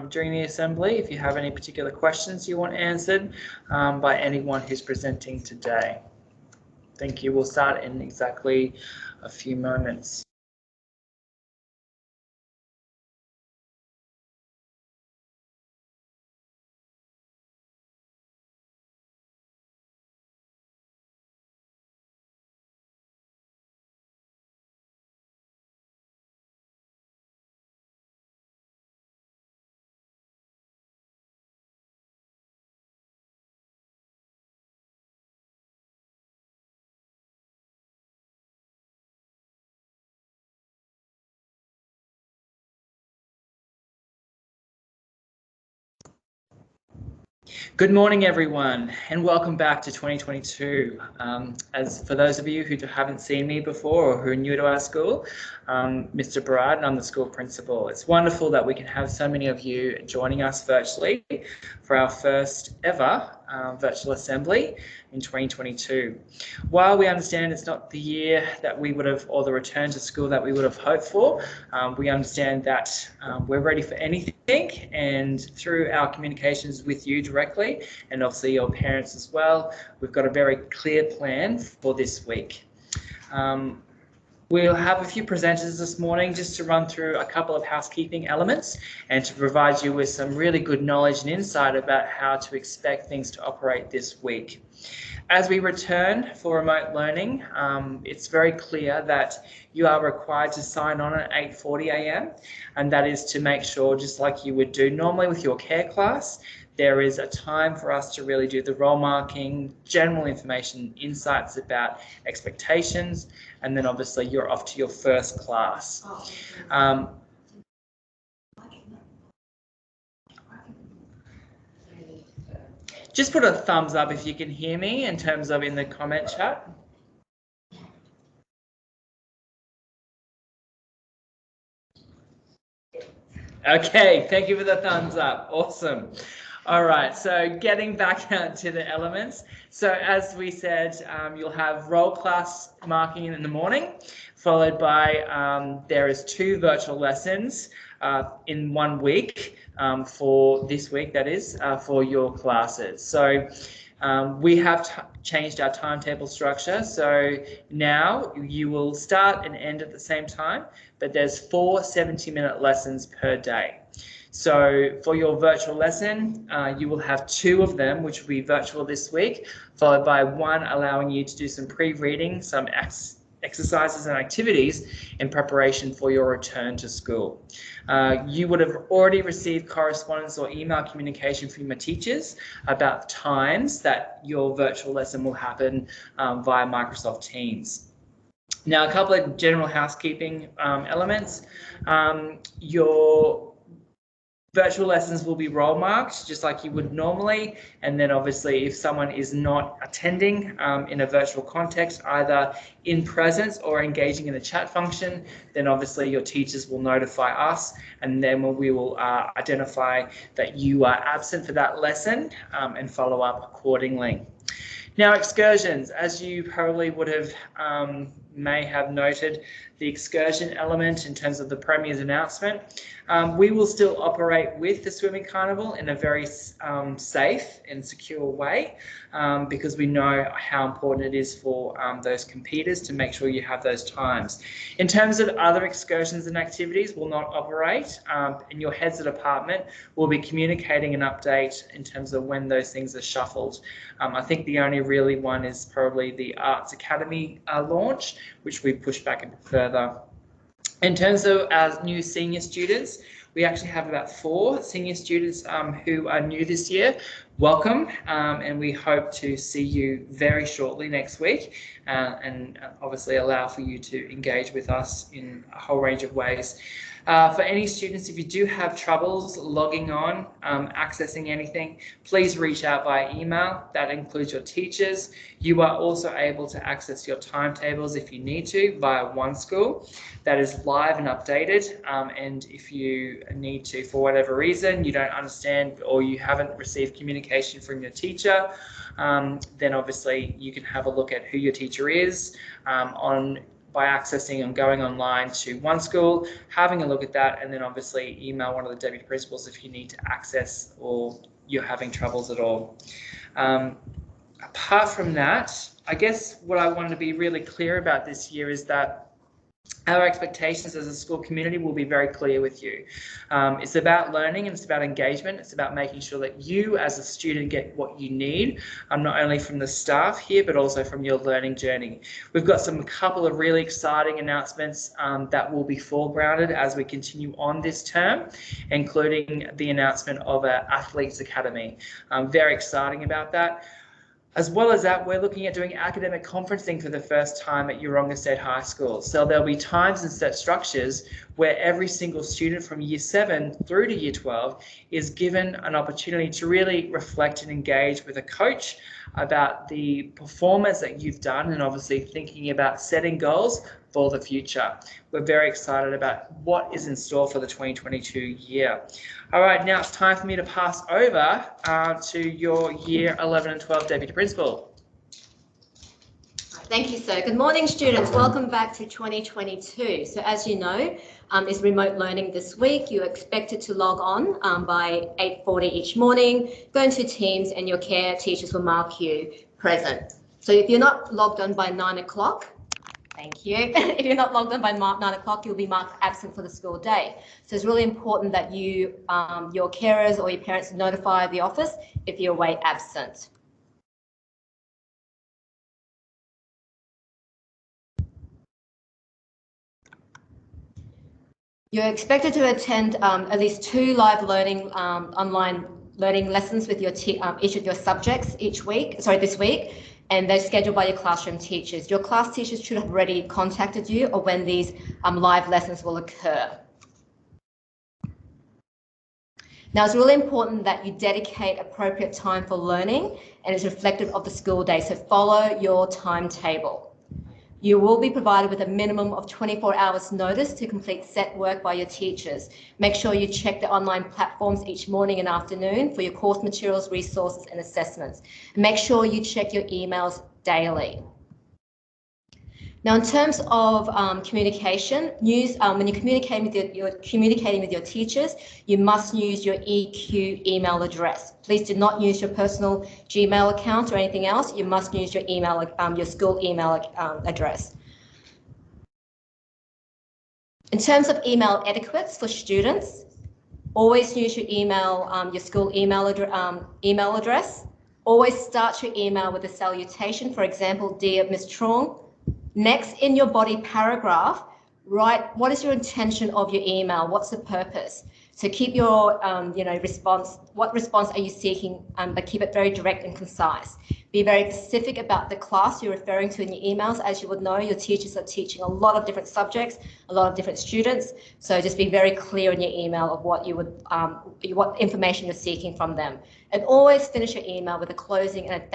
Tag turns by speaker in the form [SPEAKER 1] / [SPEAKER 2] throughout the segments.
[SPEAKER 1] during the assembly if you have any particular questions you want answered by anyone who's presenting today. Thank you. We'll start in exactly a few moments. Good morning, everyone, and welcome back to 2022. As for those of you who haven't seen me before or who are new to our school, Mr. Barad, and I'm the school principal. It's wonderful that we can have so many of you joining us virtually for our first ever virtual assembly in 2022. While we understand it's not the year that we would have, or the return to school that we would have hoped for, we understand that we're ready for anything, and through our communications with you directly, and obviously your parents as well, we've got a very clear plan for this week. We'll have a few presenters this morning just to run through a couple of housekeeping elements and to provide you with some really good knowledge and insight about how to expect things to operate this week. As we return for remote learning, it's very clear that you are required to sign on at 8:40 a.m. and that is to make sure, just like you would do normally with your care class, there is a time for us to really do the role marking, general information, insights about expectations, and then obviously you're off to your first class. Just put a thumbs up if you can hear me in terms of in the comment chat. Okay, thank you for the thumbs up. Awesome. All right, so getting back to the elements. So as we said, you'll have role class marking in the morning, followed by there is 2 virtual lessons in 1 week for this week, that is, for your classes. So we have changed our timetable structure. So now you will start and end at the same time, but there's 4 70-minute lessons per day. So for your virtual lesson, you will have 2 of them, which will be virtual this week, followed by 1 allowing you to do some pre-reading, some exercises and activities in preparation for your return to school. You would have already received correspondence or email communication from your teachers about times that your virtual lesson will happen via Microsoft Teams. Now, a couple of general housekeeping elements. Your virtual lessons will be role marked just like you would normally, and then obviously if someone is not attending in a virtual context, either in presence or engaging in the chat function, then obviously your teachers will notify us, and then we will identify that you are absent for that lesson and follow up accordingly. Now, excursions, as you probably would have may have noted, the excursion element in terms of the Premier's announcement, we will still operate with the swimming carnival in a very safe and secure way because we know how important it is for those competitors to make sure you have those times. In terms of other excursions and activities, will not operate, and your heads of department will be communicating an update in terms of when those things are shuffled. I think the only really one is probably the Arts Academy launch, which we pushed back a bit further. In terms of our new senior students, we actually have about 4 senior students who are new this year. Welcome, and we hope to see you very shortly next week and obviously allow for you to engage with us in a whole range of ways. For any students, if you do have troubles logging on, accessing anything, please reach out by email. That includes your teachers. You are also able to access your timetables if you need to via OneSchool. That is live and updated. And if you need to, for whatever reason, you don't understand or you haven't received communication from your teacher, then obviously you can have a look at who your teacher is on by accessing and going online to one school, having a look at that, and then obviously email one of the deputy principals if you need to access or you're having troubles at all. Apart from that, I guess what I wanted to be really clear about this year is that our expectations as a school community will be very clear with you. It's about learning and it's about engagement. It's about making sure that you as a student get what you need, not only from the staff here, but also from your learning journey. We've got a couple of really exciting announcements that will be foregrounded as we continue on this term, including the announcement of our Athletes Academy. I'm very exciting about that. As well as that, we're looking at doing academic conferencing for the first time at Yeronga State High School. So there'll be times and set structures where every single student from year 7 through to year 12 is given an opportunity to really reflect and engage with a coach about the performance that you've done and obviously thinking about setting goals for the future. We're very excited about what is in store for the 2022 year. All right, now it's time for me to pass over to your year 11 and 12 deputy principal.
[SPEAKER 2] Thank you, sir. Good morning, students. Welcome back to 2022. So as you know, is remote learning this week. You're expected to log on by 8:40 each morning, go into Teams and your care teachers will mark you present. So if you're not logged on by 9 o'clock, thank you. If you're not logged on by 9 o'clock, you'll be marked absent for the school day. So it's really important that you, your carers or your parents notify the office if you're away absent. You're expected to attend at least 2 live learning online learning lessons with your each of your subjects this week, and they're scheduled by your classroom teachers. Your class teachers should have already contacted you or when these live lessons will occur. Now, it's really important that you dedicate appropriate time for learning and it's reflective of the school day, so follow your timetable. You will be provided with a minimum of 24 hours notice to complete set work by your teachers. Make sure you check the online platforms each morning and afternoon for your course materials, resources and assessments. And make sure you check your emails daily. Now, in terms of communication, when you're communicating with your teachers, you must use your EQ email address. Please do not use your personal Gmail account or anything else. You must use your email, your school email address. In terms of email etiquettes for students, always use your email, your school email address. Always start your email with a salutation. For example, dear Ms. Trong. Next, in your body paragraph, write what is your intention of your email, what's the purpose. So keep your response, what response are you seeking, but keep it very direct and concise. Be very specific about the class you're referring to in your emails. As you would know, your teachers are teaching a lot of different subjects, a lot of different students. So just be very clear in your email of what you would, what information you're seeking from them. And always finish your email with a closing and a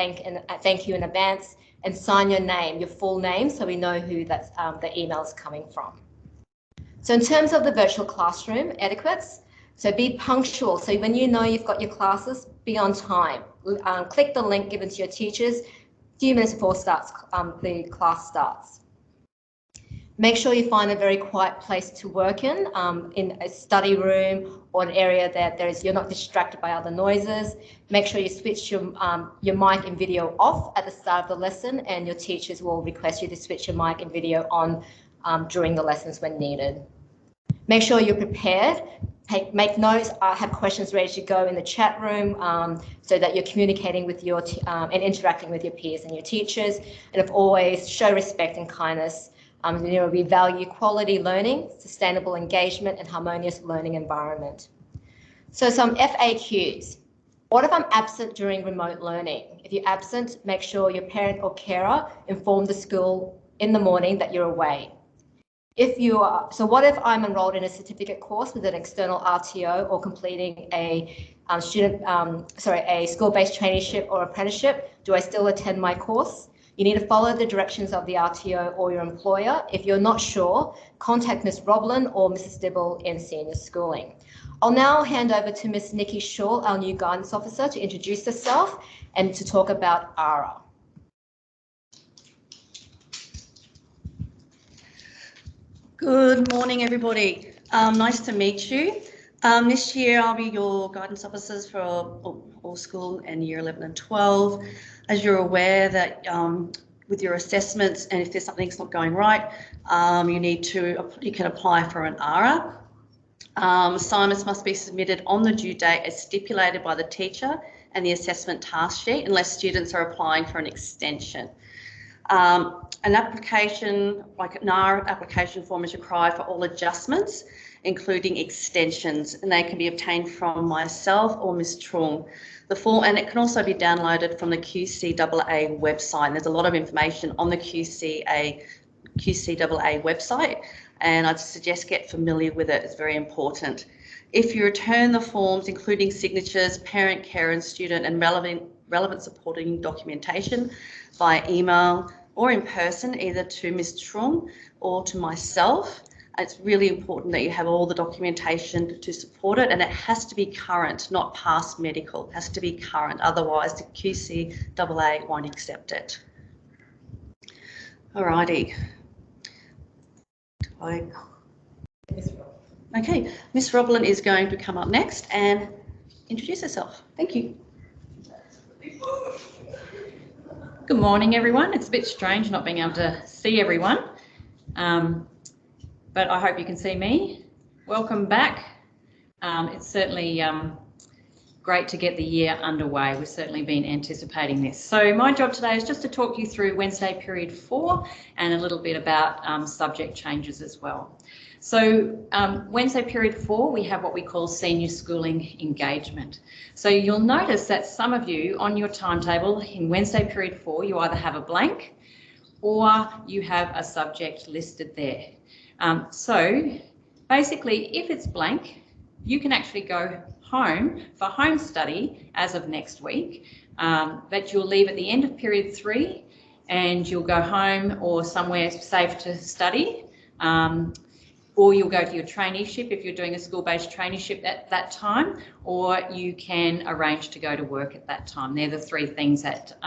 [SPEAKER 2] thank you in advance, and sign your name, your full name, so we know who that's, the email is coming from. So in terms of the virtual classroom etiquettes, so be punctual. So when you know you've got your classes, be on time. Click the link given to your teachers a few minutes before the class starts. Make sure you find a very quiet place to work in a study room or an area that you're not distracted by other noises. Make sure you switch your mic and video off at the start of the lesson, and your teachers will request you to switch your mic and video on during the lessons when needed. Make sure you're prepared. Make notes, have questions ready to go in the chat room so that you're communicating with your and interacting with your peers and your teachers. And always show respect and kindness. We value quality learning, sustainable engagement, and harmonious learning environment. So some FAQs. What if I'm absent during remote learning? If you're absent, make sure your parent or carer inform the school in the morning that you're away. So what if I'm enrolled in a certificate course with an external RTO or completing a school-based traineeship or apprenticeship? Do I still attend my course? You need to follow the directions of the RTO or your employer. If you're not sure, contact Ms. Roblin or Mrs. Dibble in senior schooling. I'll now hand over to Ms. Nikki Shaw, our new guidance officer, to introduce herself and to talk about ARA.
[SPEAKER 3] Good morning, everybody. Nice to meet you. This year I'll be your guidance officers for all school and year 11 and 12. As you're aware that with your assessments, and if there's something's not going right, you can apply for an ARA. Assignments must be submitted on the due date as stipulated by the teacher and the assessment task sheet, unless students are applying for an extension. An application, like an ARA application form, is required for all adjustments, including extensions, and they can be obtained from myself or Ms. Trung. The form, and it can also be downloaded from the QCAA website. And there's a lot of information on the QCAA website, and I'd suggest get familiar with it. It's very important. If you return the forms, including signatures, parent, care, and student, and relevant supporting documentation via email or in person, either to Ms. Trung or to myself, it's really important that you have all the documentation to support it, and it has to be current, not past medical. It has to be current, otherwise the QCAA won't accept it. Alrighty. Okay, Miss Roblin is going to come up next and introduce herself. Thank you.
[SPEAKER 4] Good morning, everyone. It's a bit strange not being able to see everyone, but I hope you can see me. Welcome back. It's certainly great to get the year underway. We've certainly been anticipating this. So my job today is just to talk you through Wednesday period 4 and a little bit about subject changes as well. So Wednesday period 4, we have what we call senior schooling engagement. So you'll notice that some of you on your timetable in Wednesday period 4, you either have a blank or you have a subject listed there. So basically, if it's blank, you can actually go home for home study as of next week, but you'll leave at the end of period 3 and you'll go home or somewhere safe to study, or you'll go to your traineeship if you're doing a school-based traineeship at that time, or you can arrange to go to work at that time. They're the 3 things that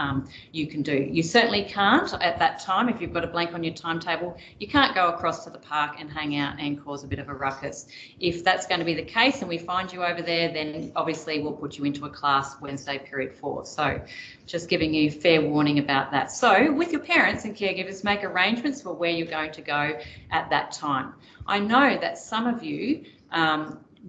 [SPEAKER 4] you can do. You certainly can't at that time, if you've got a blank on your timetable, you can't go across to the park and hang out and cause a bit of a ruckus. If that's going to be the case and we find you over there, then obviously we'll put you into a class Wednesday period 4. So just giving you fair warning about that. So with your parents and caregivers, make arrangements for where you're going to go at that time. I know that some of you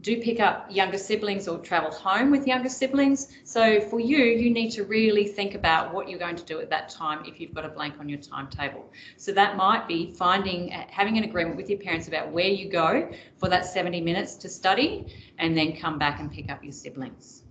[SPEAKER 4] do pick up younger siblings or travel home with younger siblings. So for you, you need to really think about what you're going to do at that time if you've got a blank on your timetable. So that might be having an agreement with your parents about where you go for that 70 minutes to study and then come back and pick up your siblings.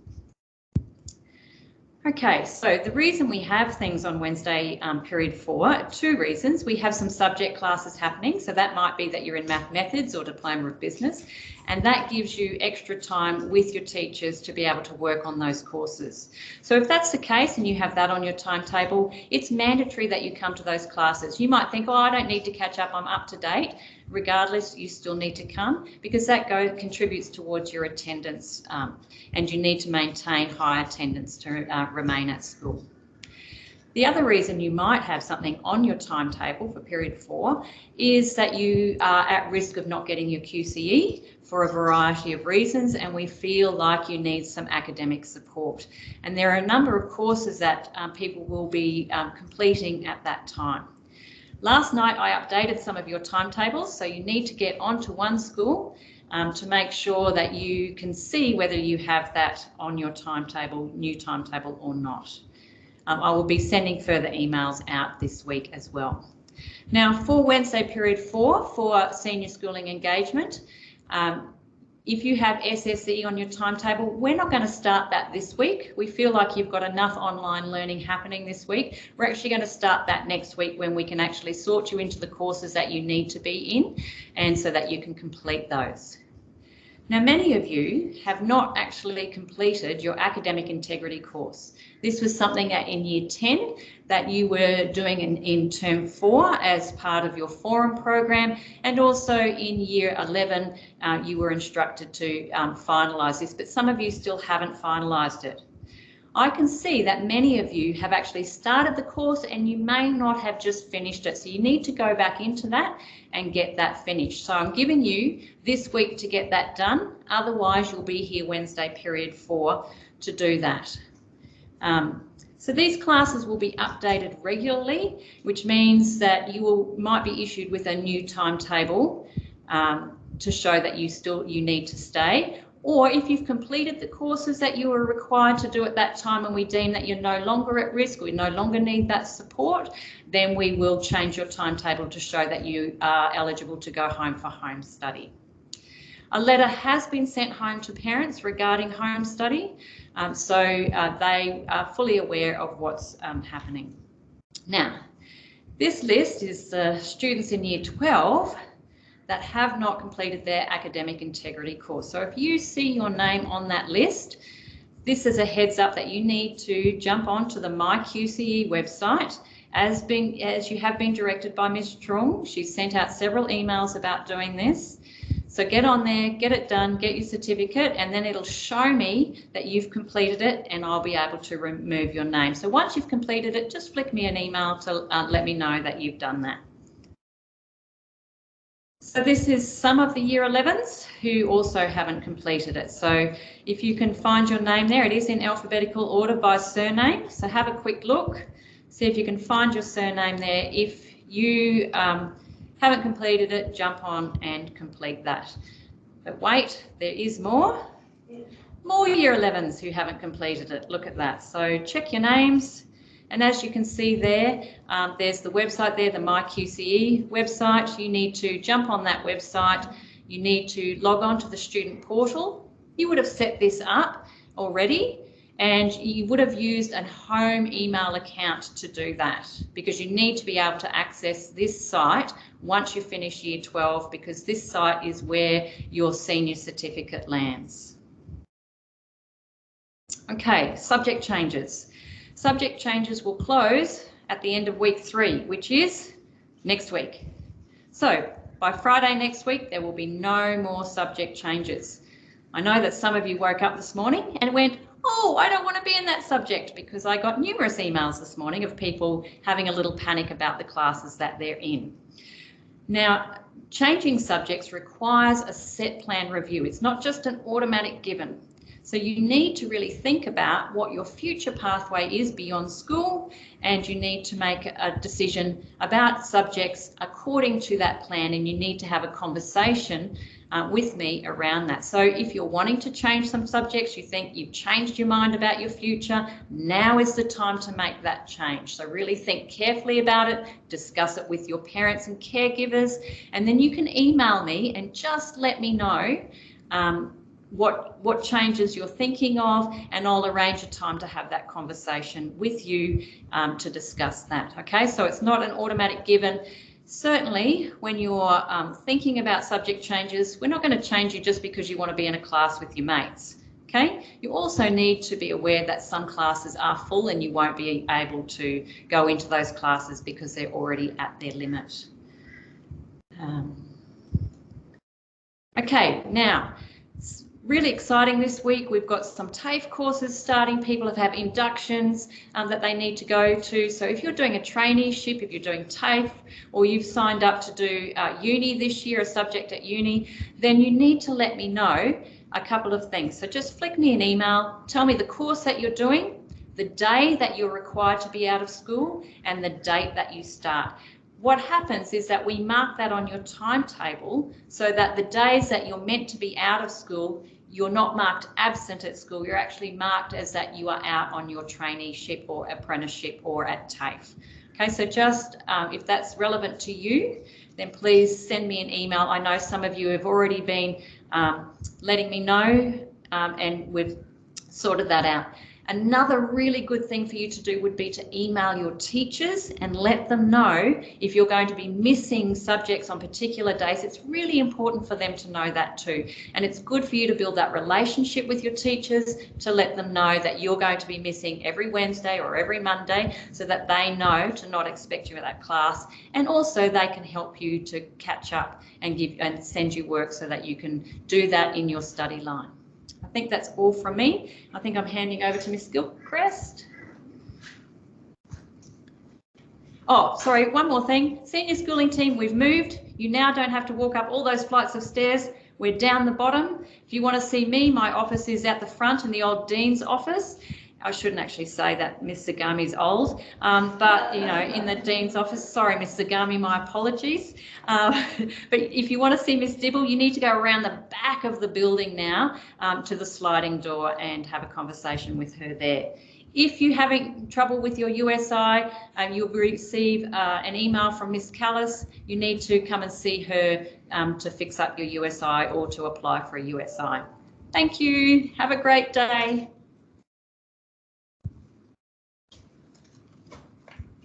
[SPEAKER 4] Okay, so the reason we have things on Wednesday period 4, 2 reasons. We have some subject classes happening, so that might be that you're in Math Methods or Diploma of Business, and that gives you extra time with your teachers to be able to work on those courses. So if that's the case and you have that on your timetable, it's mandatory that you come to those classes. You might think, oh, I don't need to catch up, I'm up to date. Regardless, you still need to come because that contributes towards your attendance, and you need to maintain high attendance to remain at school. The other reason you might have something on your timetable for period 4 is that you are at risk of not getting your QCE for a variety of reasons, and we feel like you need some academic support. And there are a number of courses that people will be completing at that time. Last night I updated some of your timetables, so you need to get onto One School to make sure that you can see whether you have that on your timetable, new timetable or not. I will be sending further emails out this week as well. Now for Wednesday period 4 for senior schooling engagement, if you have SSE on your timetable, we're not going to start that this week. We feel like you've got enough online learning happening this week. We're actually going to start that next week when we can actually sort you into the courses that you need to be in, and so that you can complete those. Now, many of you have not actually completed your academic integrity course. This was something in year 10 that you were doing in term 4 as part of your forum program, and also in year 11 you were instructed to finalise this, but some of you still haven't finalised it. I can see that many of you have actually started the course and you may not have just finished it. So you need to go back into that and get that finished. So I'm giving you this week to get that done. Otherwise, you'll be here Wednesday period 4 to do that. So these classes will be updated regularly, which means that might be issued with a new timetable to show that you need to stay. Or if you've completed the courses that you were required to do at that time and we deem that you're no longer at risk, or you no longer need that support, then we will change your timetable to show that you are eligible to go home for home study. A letter has been sent home to parents regarding home study, so they are fully aware of what's happening. Now, this list is the students in Year 12 that have not completed their academic integrity course. So if you see your name on that list, this is a heads up that you need to jump onto the MyQCE website as you have been directed by Ms. Trung. She's sent out several emails about doing this. So get on there, get it done, get your certificate, and then it'll show me that you've completed it and I'll be able to remove your name. So once you've completed it, just flick me an email to let me know that you've done that. So this is some of the Year 11s who also haven't completed it. So if you can find your name there, it is in alphabetical order by surname. So have a quick look, see if you can find your surname there. If you haven't completed it, jump on and complete that. But wait, there is more. More Year 11s who haven't completed it. Look at that. So check your names. And as you can see there, there's the website there, the MyQCE website. You need to jump on that website. You need to log on to the student portal. You would have set this up already, and you would have used a home email account to do that, because you need to be able to access this site once you finish Year 12, because this site is where your senior certificate lands. Okay, subject changes. Subject changes will close at the end of week 3, which is next week. So by Friday next week, there will be no more subject changes. I know that some of you woke up this morning and went, oh, I don't want to be in that subject, because I got numerous emails this morning of people having a little panic about the classes that they're in. Now, changing subjects requires a set plan review. It's not just an automatic given. So you need to really think about what your future pathway is beyond school, and you need to make a decision about subjects according to that plan, and you need to have a conversation with me around that. So if you're wanting to change some subjects, you think you've changed your mind about your future, now is the time to make that change. So really think carefully about it, discuss it with your parents and caregivers, and then you can email me and just let me know what changes you're thinking of, and I'll arrange a time to have that conversation with you to discuss that. Okay, so it's not an automatic given. Certainly when you're thinking about subject changes, we're not going to change you just because you want to be in a class with your mates. Okay, you also need to be aware that some classes are full and you won't be able to go into those classes because they're already at their limit. Okay, now, really exciting this week. We've got some TAFE courses starting. People have inductions that they need to go to. So if you're doing a traineeship, if you're doing TAFE, or you've signed up to do uni this year, a subject at uni, then you need to let me know a couple of things. So just flick me an email, tell me the course that you're doing, the day that you're required to be out of school, and the date that you start. What happens is that we mark that on your timetable so that the days that you're meant to be out of school, you're not marked absent at school, you're actually marked as that you are out on your traineeship or apprenticeship or at TAFE. Okay, so just if that's relevant to you, then please send me an email. I know some of you have already been letting me know, and we've sorted that out. Another really good thing for you to do would be to email your teachers and let them know if you're going to be missing subjects on particular days. It's really important for them to know that too. And it's good for you to build that relationship with your teachers, to let them know that you're going to be missing every Wednesday or every Monday, so that they know to not expect you at that class. And also they can help you to catch up and send you work so that you can do that in your study line. I think that's all from me. I think I'm handing over to Miss Gilchrist. Oh, sorry, one more thing. Senior schooling team, we've moved. You now don't have to walk up all those flights of stairs. We're down the bottom. If you want to see me, my office is at the front in the old Dean's office. I shouldn't actually say that Miss Zagami's old, but you know, in the Dean's office. Sorry, Miss Zagami, my apologies. But if you want to see Miss Dibble, you need to go around the back of the building now to the sliding door and have a conversation with her there. If you're having trouble with your USI, you'll receive an email from Miss Callis. You need to come and see her to fix up your USI or to apply for a USI. Thank you. Have a great day.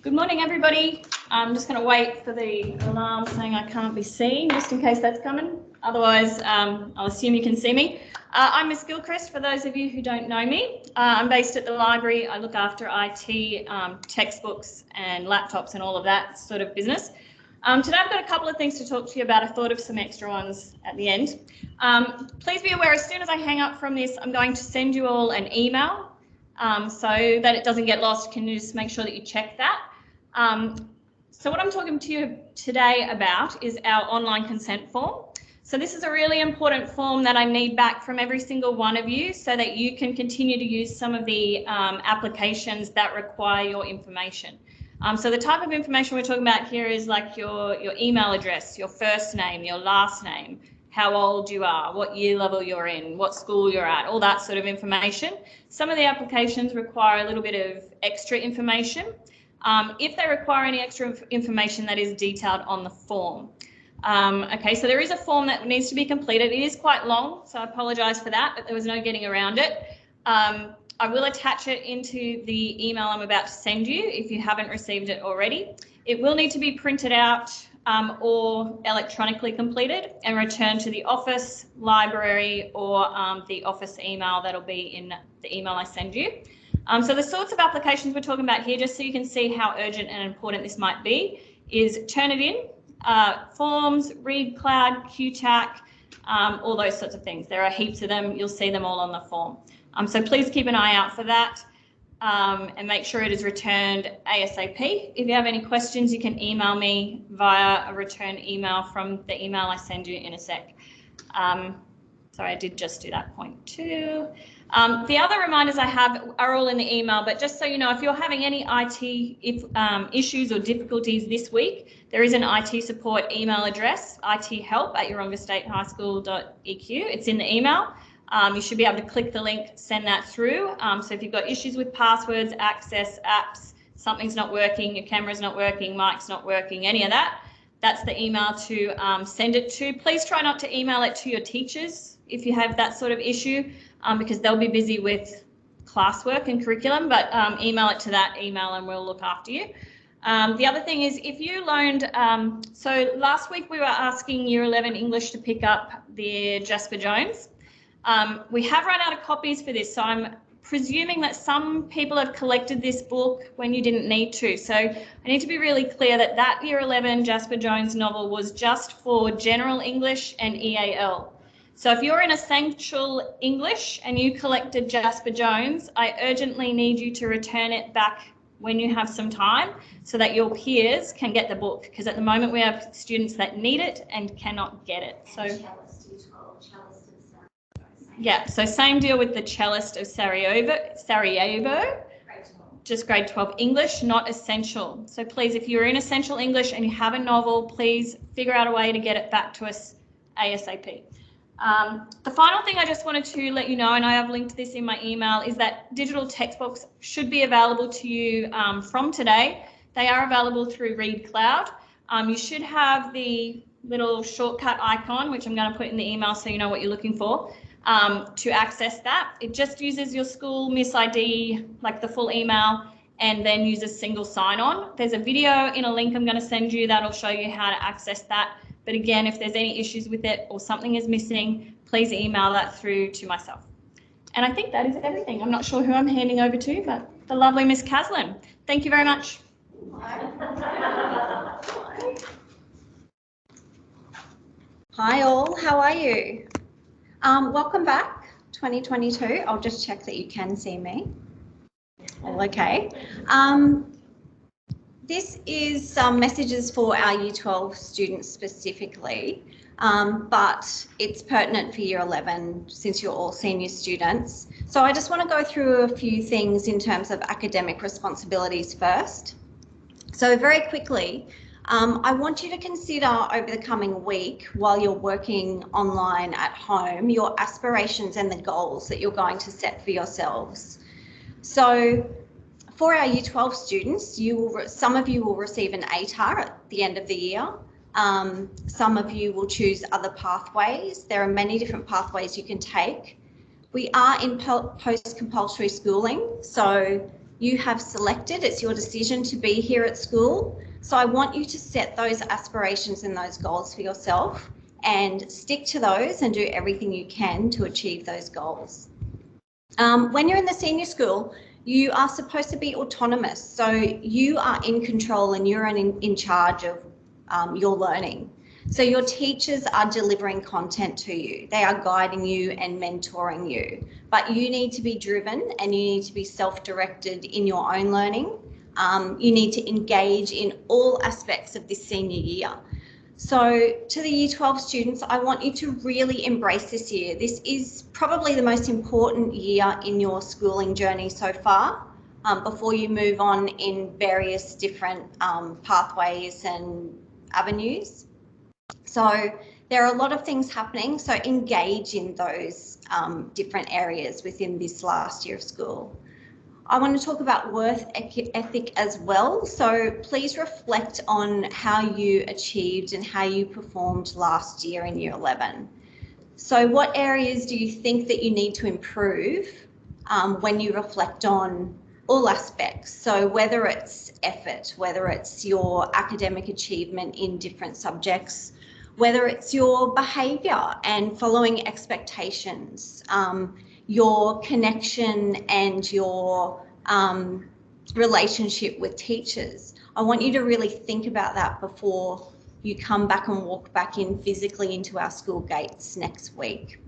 [SPEAKER 4] Good morning, everybody. I'm just going to wait for the alarm saying I can't be seen, just in case that's coming. Otherwise, I'll assume you can see me. I'm Miss Gilchrist, for those of you who don't know me. I'm based at the library. I look after IT, textbooks and laptops and all of that sort of business. Today I've got a couple of things to talk to you about. I thought of some extra ones at the end. Please be aware, as soon as I hang up from this, I'm going to send you all an email so that it doesn't get lost. Can you just make sure that you check that? So what I'm talking to you today about is our online consent form. So this is a really important form that I need back from every single one of you so that you can continue to use some of the applications that require your information. So the type of information we're talking about here is like your email address, your first name, your last name, how old you are, what year level you're in, what school you're at, all that sort of information. Some of the applications require a little bit of extra information. If they require any extra information, that is detailed on the form. Okay, so there is a form that needs to be completed. It is quite long, so I apologise for that, but there was no getting around it. I will attach it into the email I'm about to send you if you haven't received it already. It will need to be printed out or electronically completed and returned to the office, library, or the office email that'll be in the email I send you. So the sorts of applications we're talking about here, just so you can see how urgent and important this might be, is Turnitin, forms, Read Cloud, QTAC, all those sorts of things. There are heaps of them. You'll see them all on the form. So please keep an eye out for that and make sure it is returned ASAP. If you have any questions, you can email me via a return email from the email I send you in a sec. Sorry, I did just do that point too. The other reminders I have are all in the email, but just so you know, if you're having any IT issues or difficulties this week, there is an IT support email address, ithelp@yerongastatehighschool.eq. It's in the email. You should be able to click the link, send that through. So if you've got issues with passwords, access, apps, something's not working, your camera's not working, mic's not working, any of that, that's the email to send it to. Please try not to email it to your teachers if you have that sort of issue, because they'll be busy with classwork and curriculum, but email it to that email and we'll look after you. The other thing is, if you loaned, so last week we were asking Year 11 English to pick up the Jasper Jones. We have run out of copies for this, so I'm presuming that some people have collected this book when you didn't need to. So I need to be really clear that that Year 11 Jasper Jones novel was just for General English and EAL. So if you're in Essential English and you collected Jasper Jones, I urgently need you to return it back when you have some time so that your peers can get the book, because at the moment we have students that need it and cannot get it. So yeah, so same deal with the Cellist of Sarajevo, just grade 12 English, not Essential. So please, if you're in Essential English and you have a novel, please figure out a way to get it back to us ASAP. The final thing I just wanted to let you know, and I have linked this in my email, is that digital textbooks should be available to you from today. They are available through Read Cloud. You should have the little shortcut icon, which I'm going to put in the email so you know what you're looking for, to access that. It just uses your school Miss ID, like the full email, and then uses single sign-on. There's a video in a link I'm going to send you that'll show you how to access that. But again, if there's any issues with it or something is missing, please email that through to myself. And I think that is everything. I'm not sure who I'm handing over to, but the lovely Miss Caslin. Thank you very much.
[SPEAKER 5] Hi all, how are you? Welcome back. 2022. I'll just check that you can see me. All okay. This is some messages for our Year 12 students specifically, but it's pertinent for Year 11 since you're all senior students. So I just want to go through a few things in terms of academic responsibilities first. So very quickly, I want you to consider over the coming week, while you're working online at home, your aspirations and the goals that you're going to set for yourselves. So for our Year 12 students, some of you will receive an ATAR at the end of the year. Some of you will choose other pathways. There are many different pathways you can take. We are in post-compulsory schooling, so you have selected, it's your decision to be here at school. So I want you to set those aspirations and those goals for yourself and stick to those and do everything you can to achieve those goals. When you're in the senior school, you are supposed to be autonomous. So you are in control and you're in charge of your learning. So your teachers are delivering content to you. They are guiding you and mentoring you, but you need to be driven and you need to be self-directed in your own learning. You need to engage in all aspects of this senior year. So to the Year 12 students, I want you to really embrace this year. This is probably the most important year in your schooling journey so far, before you move on in various different pathways and avenues. So there are a lot of things happening, so engage in those different areas within this last year of school. I want to talk about work ethic as well. So please reflect on how you achieved and how you performed last year in Year 11. So what areas do you think that you need to improve when you reflect on all aspects? So whether it's effort, whether it's your academic achievement in different subjects, whether it's your behaviour and following expectations, your connection and your relationship with teachers. I want you to really think about that before you come back and walk back in physically into our school gates next week.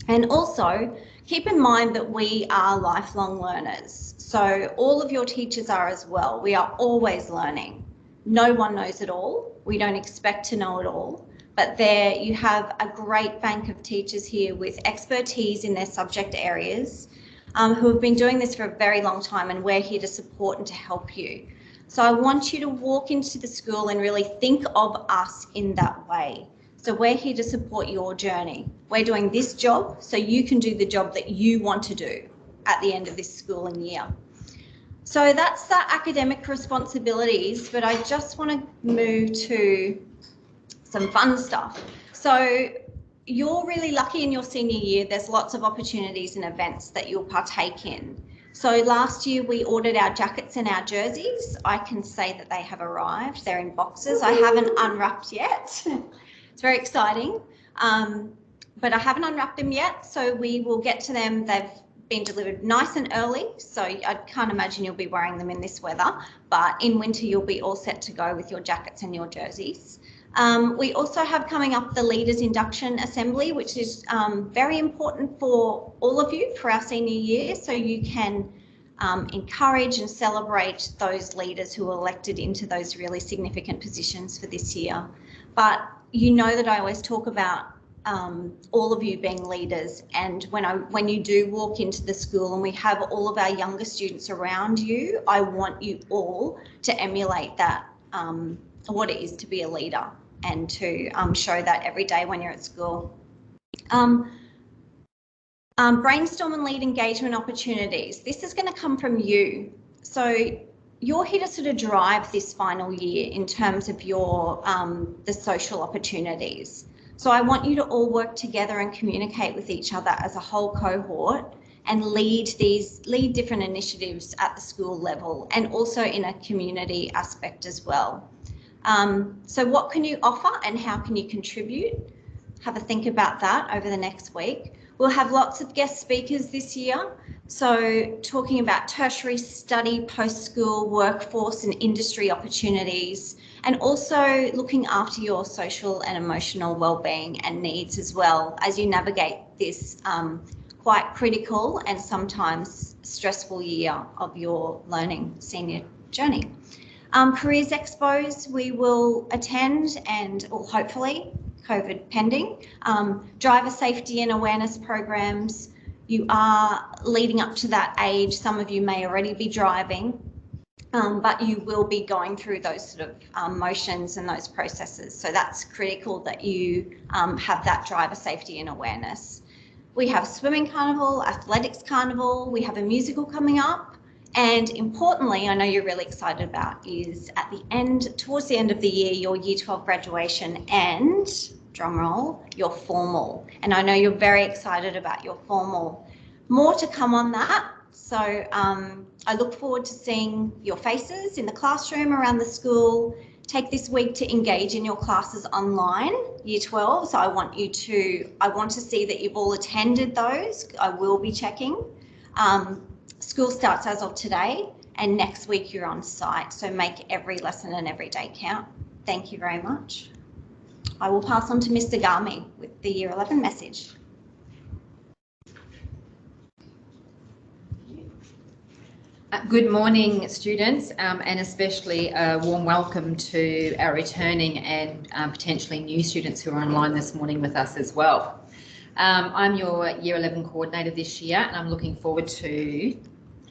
[SPEAKER 5] And also keep in mind that we are lifelong learners. So all of your teachers are as well. We are always learning. No one knows it all. We don't expect to know it all. But there you have a great bank of teachers here with expertise in their subject areas who have been doing this for a very long time, and we're here to support and to help you. So I want you to walk into the school and really think of us in that way. So we're here to support your journey. We're doing this job so you can do the job that you want to do at the end of this schooling year. So that's the academic responsibilities, but I just want to move to some fun stuff. So you're really lucky in your senior year. There's lots of opportunities and events that you'll partake in. So last year we ordered our jackets and our jerseys. I can say that they have arrived. They're in boxes. I haven't unwrapped yet. It's very exciting, but I haven't unwrapped them yet. So we will get to them. They've been delivered nice and early. So I can't imagine you'll be wearing them in this weather, but in winter you'll be all set to go with your jackets and your jerseys. We also have coming up the Leaders Induction Assembly, which is very important for all of you for our senior year, so you can encourage and celebrate those leaders who are elected into those really significant positions for this year. But you know that I always talk about all of you being leaders, and when you do walk into the school and we have all of our younger students around you, I want you all to emulate that, what it is to be a leader, and to show that every day when you're at school. Brainstorm and lead engagement opportunities. This is going to come from you. So you're here to sort of drive this final year in terms of your the social opportunities. So I want you to all work together and communicate with each other as a whole cohort and lead different initiatives at the school level and also in a community aspect as well. So what can you offer and how can you contribute? Have a think about that over the next week. We'll have lots of guest speakers this year. So talking about tertiary study, post-school, workforce and industry opportunities, and also looking after your social and emotional wellbeing and needs as well as you navigate this quite critical and sometimes stressful year of your learning senior journey. Careers Expos we will attend and, or hopefully, COVID pending. Driver safety and awareness programs. You are leading up to that age. Some of you may already be driving, but you will be going through those sort of motions and those processes. So that's critical that you have that driver safety and awareness. We have swimming carnival, athletics carnival. We have a musical coming up. And importantly, I know you're really excited about is at the end, towards the end of the year, your Year 12 graduation and, drumroll, your formal. And I know you're very excited about your formal. More to come on that. So I look forward to seeing your faces in the classroom, around the school. Take this week to engage in your classes online, Year 12. So I want to see that you've all attended those. I will be checking. School starts as of today, and next week you're on site. So make every lesson and every day count. Thank you very much. I will pass on to Mr. Garmy with the Year 11 message.
[SPEAKER 4] Good morning, students, and especially a warm welcome to our returning and potentially new students who are online this morning with us as well. I'm your Year 11 coordinator this year, and I'm looking forward to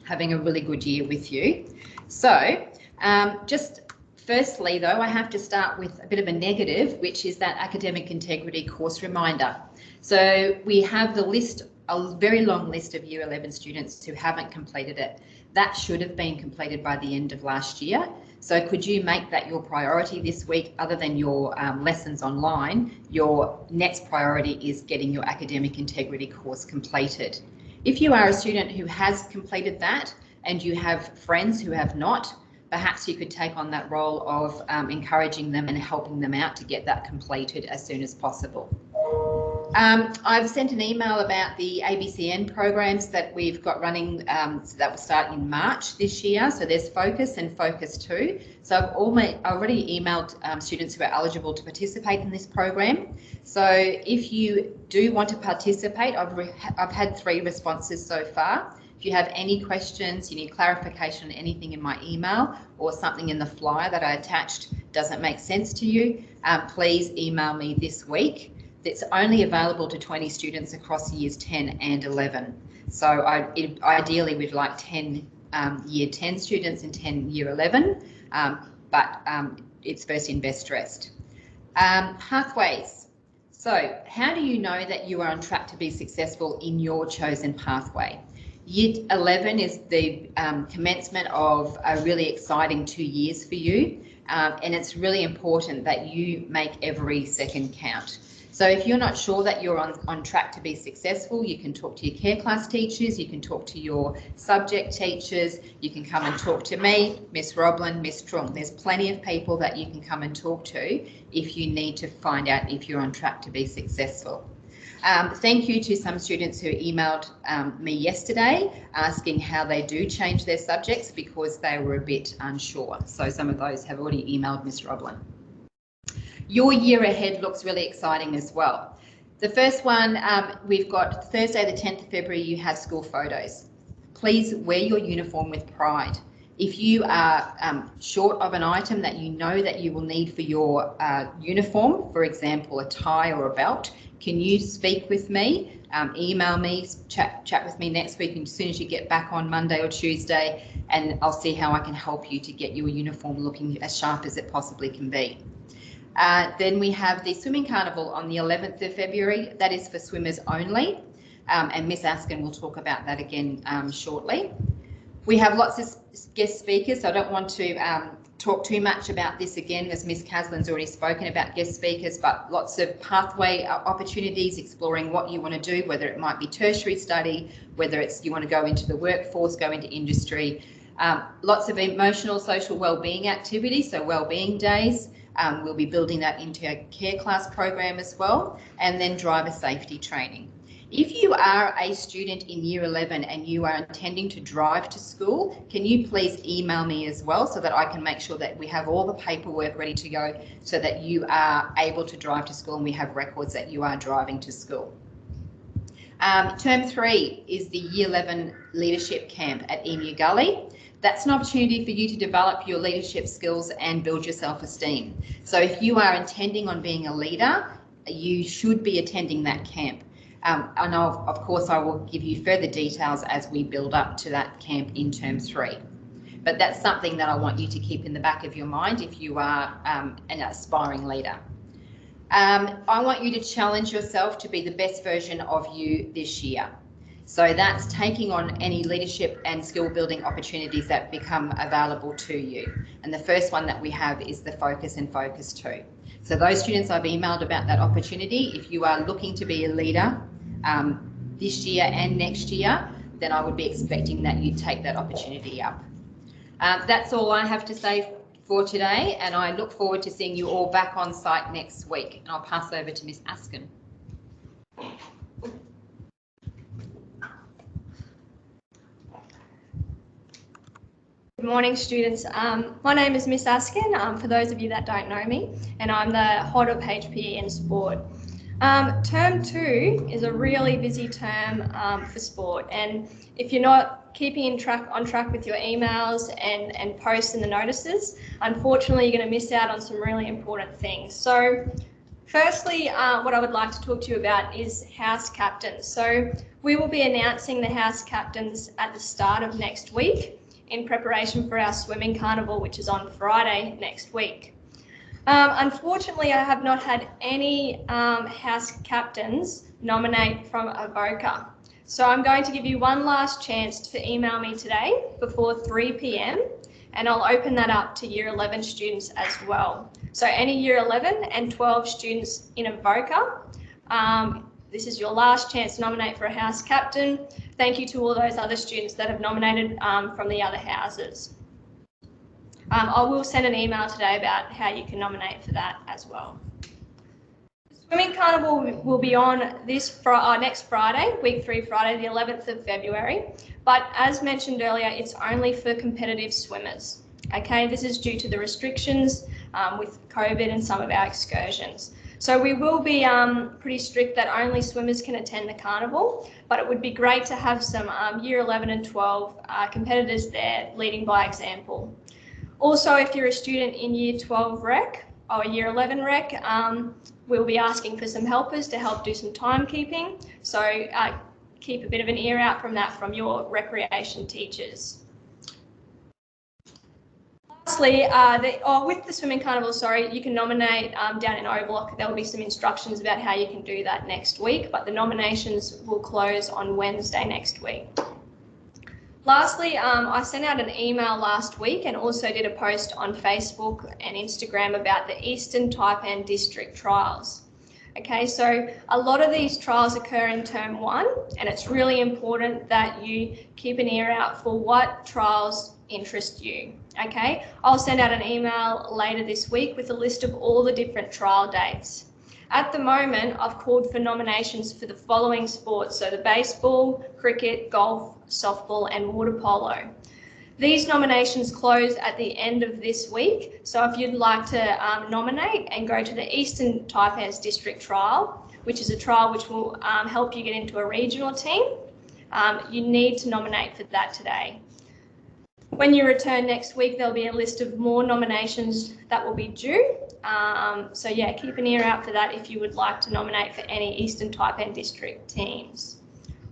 [SPEAKER 4] having a really good year with you. So just firstly, though, I have to start with a bit of a negative, which is that academic integrity course reminder. So we have the list, a very long list of Year 11 students who haven't completed it. That should have been completed by the end of last year. So could you make that your priority this week? Other than your lessons online, your next priority is getting your academic integrity course completed. If you are a student who has completed that and you have friends who have not, perhaps you could take on that role of encouraging them and helping them out to get that completed as soon as possible. I've sent an email about the ABCN programs that we've got running that will start in March this year. So there's Focus and Focus 2. So I've already emailed students who are eligible to participate in this program. So if you do want to participate, I've had 3 responses so far. If you have any questions, you need clarification on anything in my email or something in the flyer that I attached doesn't make sense to you, please email me this week. It's only available to 20 students across years 10 and 11. So ideally we'd like 10 year 10 students and 10 year 11, but it's first in, best dressed. Pathways. So how do you know that you are on track to be successful in your chosen pathway? Year 11 is the commencement of a really exciting 2 years for you, and it's really important that you make every second count. So if you're not sure that you're on track to be successful, you can talk to your care class teachers, you can talk to your subject teachers, you can come and talk to me, Miss Roblin, Miss Trung. There's plenty of people that you can come and talk to if you need to find out if you're on track to be successful. Thank you to some students who emailed me yesterday asking how they do change their subjects because they were a bit unsure. So some of those have already emailed Miss Roblin. Your year ahead looks really exciting as well. The first one, we've got Thursday the 10th of February, you have school photos. Please wear your uniform with pride. If you are short of an item that you know that you will need for your uniform, for example, a tie or a belt, can you speak with me, email me, chat with me next week, and as soon as you get back on Monday or Tuesday, and I'll see how I can help you to get your uniform looking as sharp as it possibly can be. Then we have the swimming carnival on the 11th of February. That is for swimmers only, and Miss Askin will talk about that again shortly. We have lots of guest speakers, so I don't want to talk too much about this again, as Miss Caslin's already spoken about guest speakers, but lots of pathway opportunities, exploring what you want to do, whether it might be tertiary study, whether it's you want to go into the workforce, go into industry. Lots of emotional, social wellbeing activities, so wellbeing days. We'll be building that into our care class program as well, and then driver safety training. If you are a student in year 11 and you are intending to drive to school, can you please email me as well so that I can make sure that we have all the paperwork ready to go so that you are able to drive to school and we have records that you are driving to school.
[SPEAKER 6] Term 3 is the Year 11 Leadership Camp at Emu Gully. That's an opportunity for you to develop your leadership skills and build your self-esteem. So if you are intending on being a leader, you should be attending that camp. And of course, I will give you further details as we build up to that camp in Term 3. But that's something that I want you to keep in the back of your mind if you are an aspiring leader. I want you to challenge yourself to be the best version of you this year. So that's taking on any leadership and skill building opportunities that become available to you. And the first one that we have is the Focus and Focus 2. So those students I've emailed about that opportunity, if you are looking to be a leader this year and next year, then I would be expecting that you take that opportunity up. That's all I have to say for today, and I look forward to seeing you all back on site next week. And I'll pass over to Miss Askin.
[SPEAKER 7] Good morning, students. My name is Miss Askin, for those of you that don't know me, and I'm the head of HPE and Sport. Term 2 is a really busy term for sport, and if you're not keeping on track with your emails and posts and the notices, unfortunately you're going to miss out on some really important things. So firstly, what I would like to talk to you about is house captains. So we will be announcing the house captains at the start of next week in preparation for our swimming carnival, which is on Friday next week. Unfortunately, I have not had any house captains nominate from Avoca. So I'm going to give you one last chance to email me today before 3 p.m. and I'll open that up to Year 11 students as well. So any Year 11 and 12 students in Avoca, this is your last chance to nominate for a house captain. Thank you to all those other students that have nominated from the other houses. I will send an email today about how you can nominate for that as well. The Swimming Carnival will be on this next Friday, week 3 Friday, the 11th of February. But as mentioned earlier, it's only for competitive swimmers. Okay, this is due to the restrictions with COVID and some of our excursions. So we will be pretty strict that only swimmers can attend the carnival, but it would be great to have some Year 11 and 12 competitors there leading by example. Also, if you're a student in Year 12 rec or Year 11 rec, we'll be asking for some helpers to help do some timekeeping. So keep a bit of an ear out from that from your recreation teachers. Lastly, with the swimming carnival, you can nominate down in Overlock. There will be some instructions about how you can do that next week, but the nominations will close on Wednesday next week. Lastly, I sent out an email last week and also did a post on Facebook and Instagram about the Eastern Taipan District trials. Okay, so a lot of these trials occur in Term 1, and it's really important that you keep an ear out for what trials interest you. Okay, I'll send out an email later this week with a list of all the different trial dates. At the moment, I've called for nominations for the following sports, so the baseball, cricket, golf, softball and water polo. These nominations close at the end of this week, so if you'd like to nominate and go to the Eastern Taipans District Trial, which is a trial which will help you get into a regional team, you need to nominate for that today. When you return next week, there'll be a list of more nominations that will be due. So yeah, keep an ear out for that if you would like to nominate for any Eastern Taipan District teams.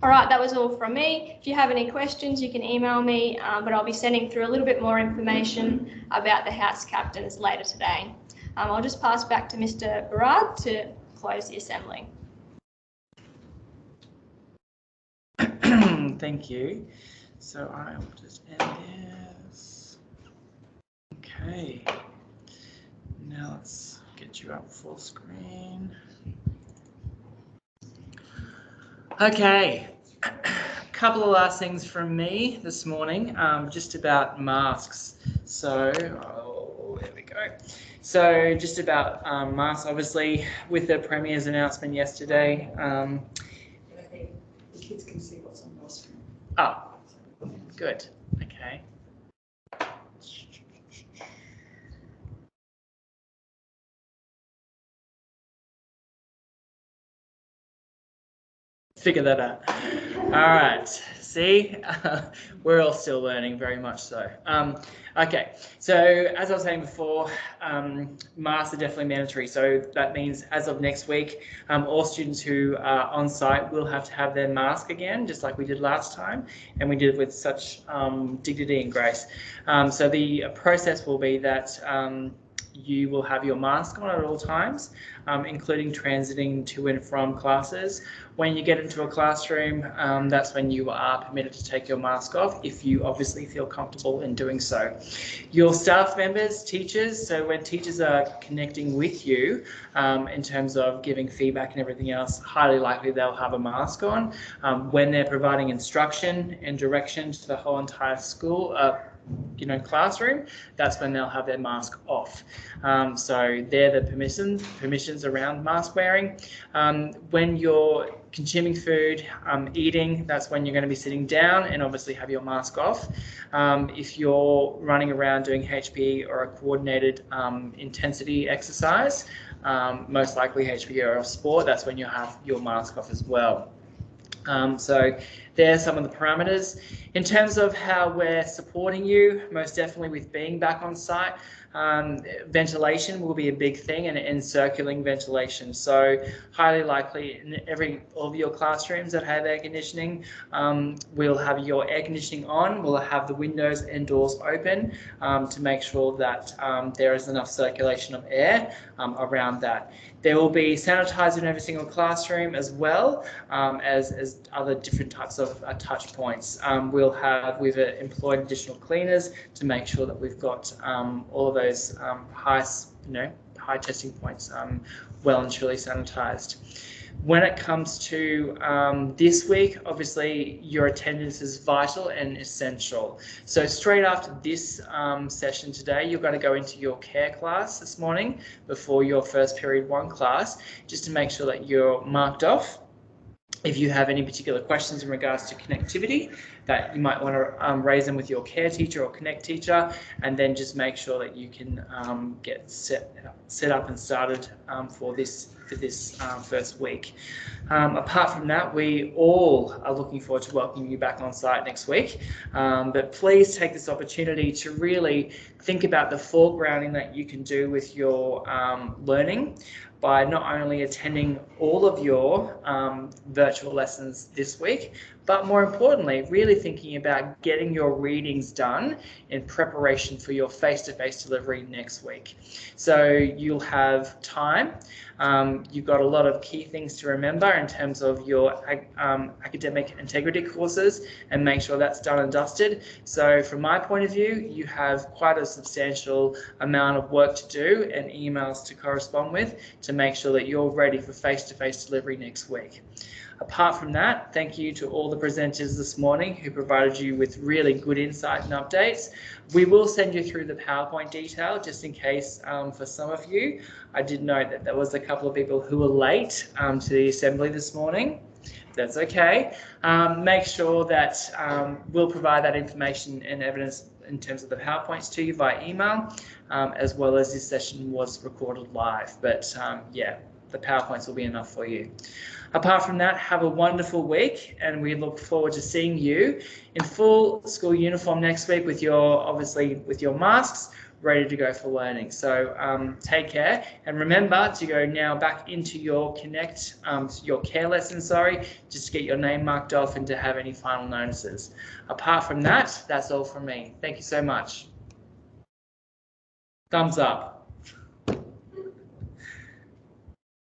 [SPEAKER 7] All right, that was all from me. If you have any questions, you can email me, but I'll be sending through a little bit more information about the house captains later today. I'll just pass back to Mr. Barad to close the assembly.
[SPEAKER 1] Thank you. So I will just end this. Okay. Now let's get you up full screen. Okay. A couple of last things from me this morning, just about masks. So, there we go. So just about masks, obviously, with the Premier's announcement yesterday.
[SPEAKER 8] I think the kids can see what's on your screen.
[SPEAKER 1] Oh, good. Okay. figure that out. All right, see, we're all still learning, very much so. Okay, so as I was saying before, masks are definitely mandatory. So that means as of next week, all students who are on site will have to have their mask again, just like we did last time, and we did it with such dignity and grace. So the process will be that you will have your mask on at all times, including transiting to and from classes. When you get into a classroom, that's when you are permitted to take your mask off, if you obviously feel comfortable in doing so. Your staff members, teachers, so when teachers are connecting with you in terms of giving feedback and everything else, highly likely they'll have a mask on. When they're providing instruction and direction to the whole entire school, classroom, that's when they'll have their mask off. So they're the permissions around mask wearing. When you're consuming food, eating, that's when you're going to be sitting down and obviously have your mask off. If you're running around doing HPE or a coordinated intensity exercise, most likely HPE or a sport, that's when you have your mask off as well. So there's some of the parameters. In terms of how we're supporting you, most definitely with being back on site, ventilation will be a big thing, and circulating ventilation. So highly likely in all of your classrooms that have air conditioning, we'll have your air conditioning on, we'll have the windows and doors open to make sure that there is enough circulation of air around that. There will be sanitizer in every single classroom as well as other different types of touch points. We've employed additional cleaners to make sure that we've got all of those high testing points well and truly sanitized. When it comes to this week, obviously your attendance is vital and essential. So straight after this session today, you're going to go into your care class this morning before your first period 1 class, just to make sure that you're marked off. If you have any particular questions in regards to connectivity, that you might want to raise them with your care teacher or connect teacher, and then just make sure that you can get set up and started for this first week. Apart from that, we all are looking forward to welcoming you back on site next week. But please take this opportunity to really think about the foregrounding that you can do with your learning by not only attending all of your virtual lessons this week, but more importantly, really thinking about getting your readings done in preparation for your face-to-face delivery next week. So you'll have time. You've got a lot of key things to remember in terms of your academic integrity courses, and make sure that's done and dusted. So from my point of view, you have quite a substantial amount of work to do and emails to correspond with to make sure that you're ready for face-to-face delivery next week. Apart from that, thank you to all the presenters this morning who provided you with really good insight and updates. We will send you through the PowerPoint detail just in case for some of you. I did note that there was a couple of people who were late to the assembly this morning. That's okay. Make sure that we'll provide that information and evidence in terms of the PowerPoints to you via email, as well as this session was recorded live. But yeah, the PowerPoints will be enough for you. Apart from that, have a wonderful week, and we look forward to seeing you in full school uniform next week with your masks ready to go for learning. So take care, and remember to go now back into your your care lesson, just to get your name marked off and to have any final notices. Apart from that, that's all from me. Thank you so much. Thumbs up.